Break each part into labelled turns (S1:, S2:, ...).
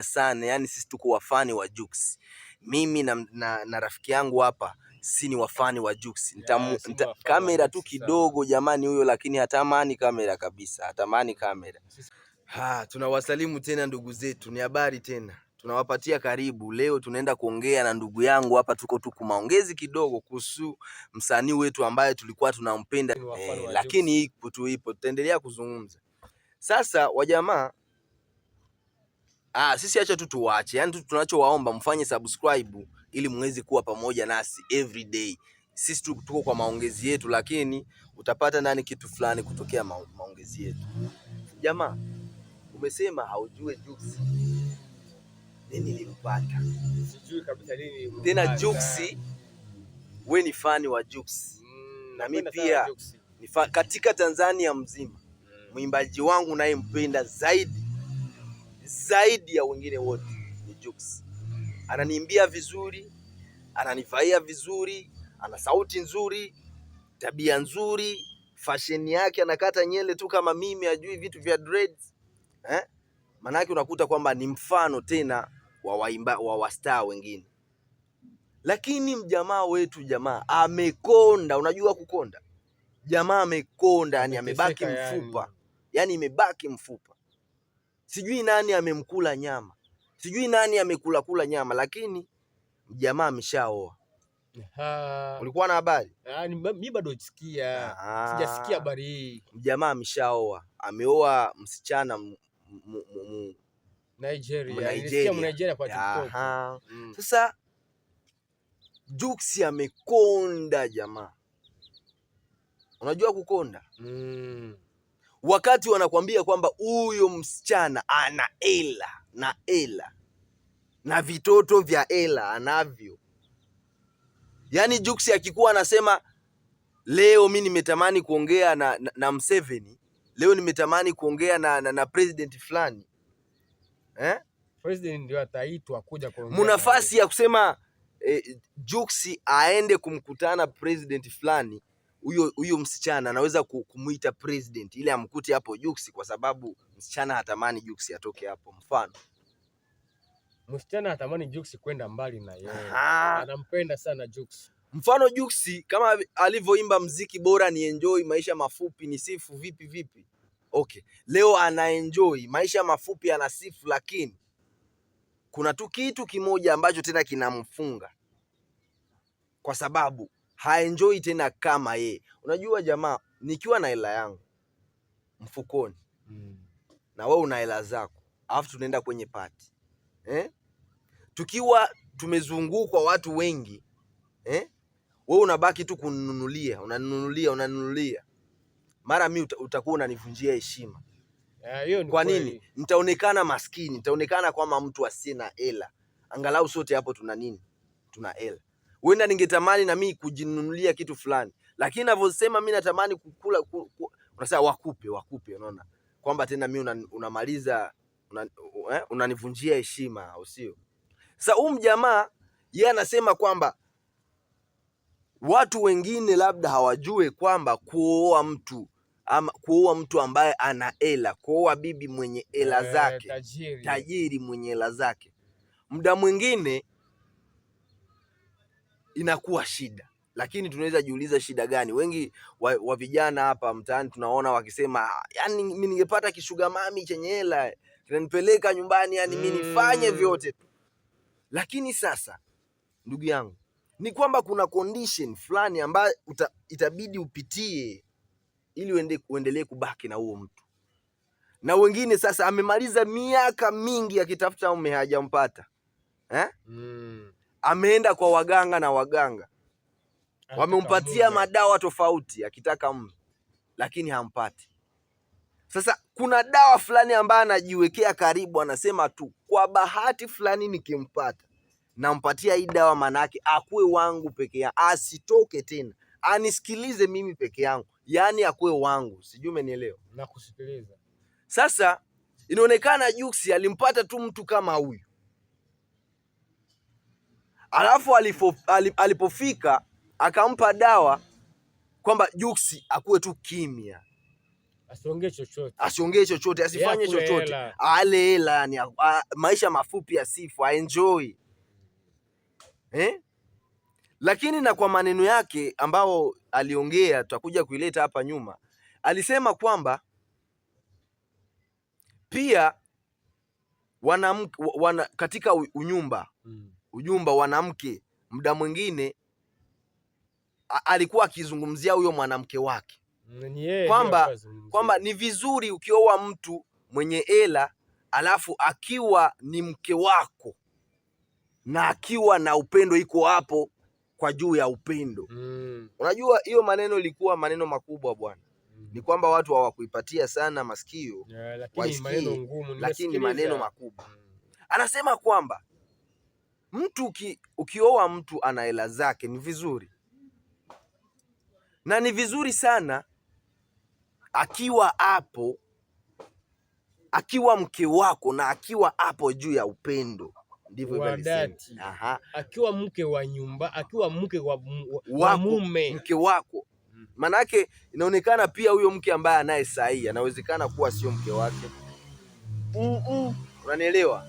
S1: sana, yani sisi tuko wafani wa Jux. Mimi na rafiki yangu hapa si ni wafani wa Jux. Kamera tu kidogo jamani huyo, lakini hatamani kamera kabisa, hatamani kamera. Tunawasalimu tena ndugu zetu, ni habari tena, tunawapatia karibu. Leo tunaenda kuongea na ndugu yangu hapa, tuko maongezi kidogo kuhusu msanii wetu ambaye tulikuwa tunampenda lakini ipo tutaendelea kuzungumza. Sasa wajamaa, sisi acha tu tuwache, yani tunachowaomba mfanye subscribe ili muweze kuwa pamoja nasi every day. Sisi tuko kwa maongezi yetu, lakini utapata ndani kitu fulani kutokea maongezi yetu. Jamaa, umesema haujue Jux. Nini nilimpata?
S2: Sijui kabisa nini.
S1: Tena Jux, wewe ni fani wa Jux. Na mimi pia ni katika Tanzania mzima. Mwimbaji wangu naye mpenda zaidi ya wengine wote ni Jux. Ananiimbia vizuri, ananivaia vizuri, ana sauti nzuri, tabia nzuri, fashion yake, anakata nyele tu kama mimi, ajui vitu vya dreads. Manake unakuta kwamba ni mfano tena wa wastaa wengine. Lakini mjamaa wetu, jamaa amekonda. Unajua kukonda? Jamaa amekonda, yani amebaki mfupa. Yani imebaki mfupa. Sijui nani amemkula nyama, sijui nani amekula nyama, lakini jamaa ameshaoa. Ulikuwa na habari?
S2: Mimi bado sijasikia habari hii.
S1: Jamaa ameshaoa, ameoa msichana
S2: Nigeria kwa TikTok.
S1: Sasa Jux amekonda jamaa. Unajua kukonda? Wakati wanakwambia kwamba huyo msichana ana hela na vitoto vya hela anavyo. Yani Jux akikuwa anasema leo mimi nimetamani kuongea na Museveni, leo nimetamani kuongea na president fulani.
S2: President ndio ataitwa kuja kuongea.
S1: Munafasi ya kusema Jux aende kumkutana president fulani, huyo msichana anaweza kumuita president ili amkute hapo Jux, kwa sababu msichana hatamani Jux atoke hapo. Mfano,
S2: msichana hatamani Jux kwenda mbali na yeye. Anampenda sana Jux.
S1: Mfano Jux kama alivyoimba mziki bora ni enjoy maisha mafupi ni sifu vipi. Okay, leo ana enjoy maisha mafupi anasifu, lakini kuna tu kitu kimoja ambacho tena kinamfunga, kwa sababu haenjoy tena kama ye. Unajua jamaa, nikiwa na hela yangu mfukoni na wewe una hela zako, alafu tunaenda kwenye party tukiwa tumezungukwa watu wengi wewe unabaki tu unanunulia, mara mimi utakuwa unanivunjia heshima. Kwa nini? Nitaonekana maskini, nitaonekana kama mtu asiye na hela. Angalau sote hapo tuna nini? Tuna hela. Huenda ningetamani na mimi kujinunulia kitu fulani, lakini ninavyosema mimi natamani kukula unasema wakupe, unaona kwamba tena mimi unamaliza unanivunjia heshima, au sio? Sasa huyu jamaa yeye anasema kwamba watu wengine labda hawajue kwamba kuoa mtu ambaye ana hela, kuoa bibi mwenye hela zake, tajiri mwenye hela zake, muda mwingine inakuwa shida. Lakini tunaweza jiuliza shida gani? Wengi wa vijana hapa mtaani tunaona wakisema, yani mimi ningepata kishuga mami chenye hela kinanipeleka nyumbani, yani mimi nifanye vyote. Lakini sasa ndugu yangu, ni kwamba kuna condition fulani ambayo itabidi upitie ili uendelee kubaki na huo mtu. Na wengine sasa amemaliza miaka mingi akitafuta mume hajampata. Ameenda kwa waganga wamempatia madawa tofauti akitaka mume, lakini hampati. Sasa kuna dawa fulani ambayo anajiwekea karibu, anasema tu kwa bahati fulani nikimpata nampatia hii dawa, manake akuwe wangu peke yangu, asitoke tena, anisikilize mimi peke yangu, yani akuwe wangu. Sijui umenielewa?
S2: Nakusikiliza.
S1: Sasa inaonekana Jux alimpata tu mtu kama huyu, alafu alipofika akampa dawa kwamba Jux akuwe tu kimya,
S2: asiongee chochote,
S1: asifanye chochote, ale hela, yani maisha mafupi ya sifu, enjoy Lakini na kwa maneno yake ambao aliongea, tutakuja kuileta hapa nyuma, alisema kwamba pia wanamke katika unyumba wanamke muda mwingine alikuwa akizungumzia huyo mwanamke wake kwamba ni vizuri ukioa mtu mwenye hela alafu akiwa ni mke wako na akiwa na upendo iko hapo kwa juu ya upendo. Unajua hiyo maneno ilikuwa maneno makubwa bwana. Ni kwamba watu hawakuipatia sana masikio, lakini maneno makubwa. Anasema kwamba mtu ukioa mtu ana hela zake ni vizuri, na ni vizuri sana akiwa hapo, akiwa mke wako na akiwa hapo juu ya upendo. Ndivyo alisema.
S2: Akiwa mke wa nyumba, akiwa mke wa mume,
S1: mke wako. Manake inaonekana pia huyo mke ambaye anaye sahihi anawezekana kuwa sio mke wake. Unanielewa?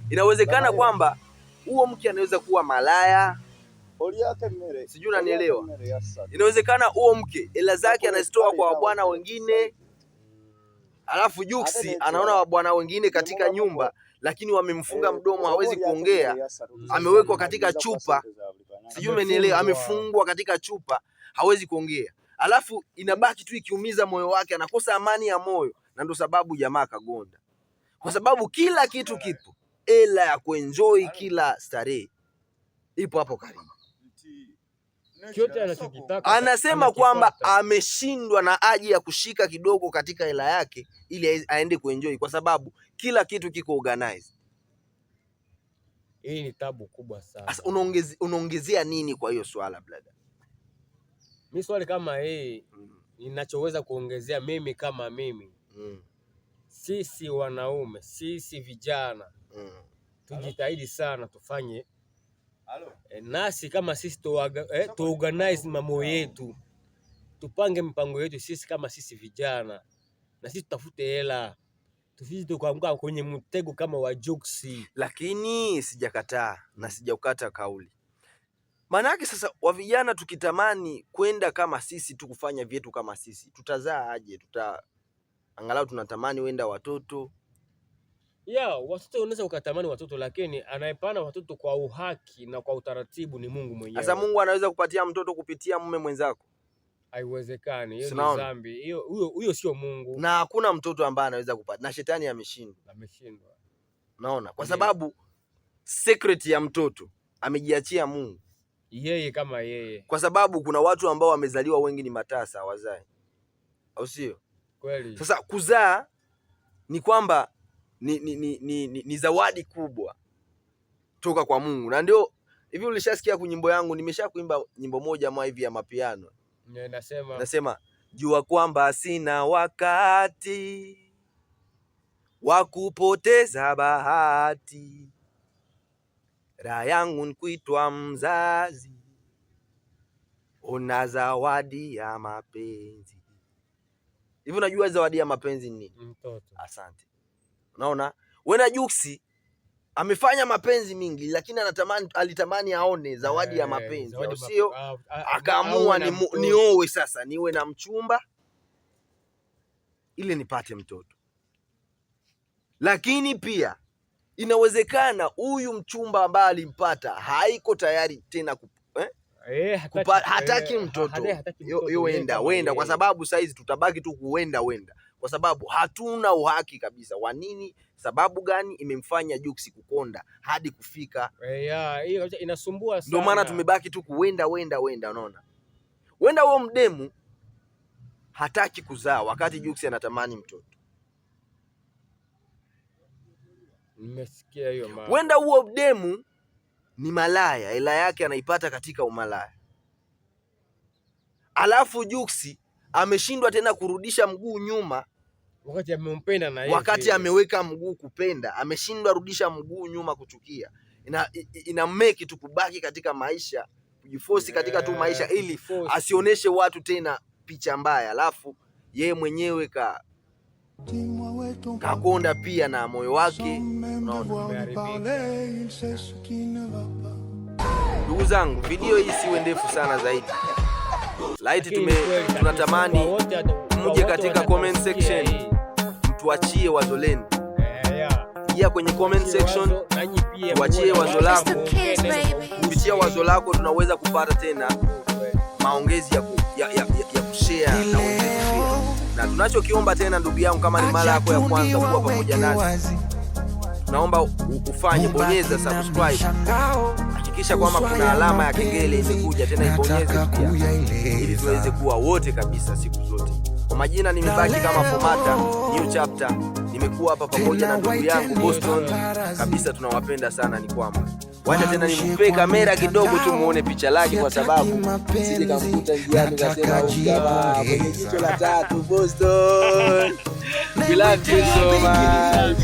S1: Inawezekana kwamba huo mke anaweza kuwa malaya. Sijui unanielewa? Inawezekana huo mke hela zake anazitoa kwa wabwana wengine, alafu Juksi anaona wabwana wengine katika nyumba lakini wamemfunga mdomo, hawezi kuongea, amewekwa katika chupa. Sijui umenielewa? Amefungwa katika chupa, hawezi kuongea. Alafu inabaki tu ikiumiza moyo wake, anakosa amani ya moyo, na ndio sababu jamaa kagonda. Kwa sababu kila kitu kipo, hela ya kuenjoy, kila starehe ipo hapo karibu. Anasema kwamba ameshindwa na aji ya kushika kidogo katika hela yake ili aende kuenjoy, kwa sababu kila kitu kiko organized.
S2: Hii ni tabu kubwa sana.
S1: Sasa unaongezea nini kwa hiyo swala brother?
S2: Mimi swali kama hii ninachoweza kuongezea mimi kama mimi, sisi wanaume, sisi vijana tujitahidi sana tufanye nasi kama sisi to organize mambo yetu, tupange mpango yetu sisi kama sisi vijana, na sisi tutafute hela, tusije tukaanguka kwenye mtego kama wa Juksi.
S1: Lakini sijakataa na sijaukata kauli. Manake sasa wa vijana tukitamani kwenda kama sisi, tukufanya vyetu kama sisi, tutazaa aje? Angalau tunatamani wenda watoto.
S2: Watoto unaweza ukatamani watoto, lakini anayepana watoto kwa uhaki na kwa utaratibu ni Mungu mwenyewe.
S1: Sasa Mungu anaweza kupatia mtoto kupitia mume mwenzako?
S2: Haiwezekani, hiyo ni dhambi. Huyo sio Mungu.
S1: Na hakuna mtoto ambaye anaweza kupata, na shetani ameshindwa. Unaona? Kwa sababu secret ya mtoto amejiachia Mungu.
S2: Yeye kama yeye.
S1: Kwa sababu kuna watu ambao wamezaliwa wengi ni matasa hawazai. Au sio?
S2: Kweli.
S1: Sasa kuzaa ni kwamba ni zawadi kubwa toka kwa Mungu. Na ndio hivi ulishasikia kwa nyimbo yangu, nimeshakuimba nyimbo moja ama hivi ya mapiano. Nasema jua kwamba sina wakati wa kupoteza bahati, raha yangu ni kuitwa mzazi, una zawadi ya mapenzi. Hivi unajua zawadi ya mapenzi ni nini?
S2: Mtoto.
S1: Asante. Unaona? Wena Juksi amefanya mapenzi mingi, lakini alitamani aone zawadi ya mapenzi, au sio? Akaamua niowe sasa, niwe na mchumba ili nipate mtoto. Lakini pia inawezekana huyu mchumba ambaye alimpata haiko tayari tena hataki mtoto. Wenda kwa sababu saizi tutabaki tu kuwenda, kwa sababu hatuna uhaki kabisa. Wa nini? Sababu gani imemfanya Juksi kukonda hadi kufika?
S2: Hiyo inasumbua sana.
S1: Ndio maana tumebaki tu kuwenda. Unaona, wenda huo mdemu hataki kuzaa wakati Juksi anatamani mtoto.
S2: Nimesikia hiyo mama.
S1: Wenda huo mdemu ni malaya, hela yake anaipata katika umalaya, alafu Juksi ameshindwa tena kurudisha mguu nyuma
S2: wakati amempenda na yeye,
S1: wakati ameweka mguu kupenda, ameshindwa rudisha mguu nyuma kuchukia. Ina make tu kubaki katika maisha, kujiforce katika tu maisha ili asioneshe watu tena picha mbaya, alafu yeye mwenyewe kakonda pia na moyo wake. Ndugu zangu, video hii siwe ndefu sana zaidi. Tunatamani mje katika comment section mtuachie wazo lenu. Ingia kwenye comment section, tuachie wazo lako. Kupitia wazo lako tunaweza kupata tena maongezi ya kushare na wengine. Na tunachokiomba tena, ndugu yangu, kama ni mara yako ya kwanza kuwa pamoja nasi, tunaomba ufanye, bonyeza subscribe. Hakikisha kwamba kuna alama ya kengele imekuja tena, ibonyeze pia, ili tuweze kuwa wote kabisa siku zote. Kwa majina nimebaki kama Fomata New Chapter. Nimekuwa hapa pamoja na ndugu yangu Boston kabisa, tunawapenda sana. Ni kwamba wacha tena nimpe kamera kidogo tu muone picha lake, kwa sababu sije kamkuta njiani kasema kama kwenye jicho la tatu. Boston, we love you so much.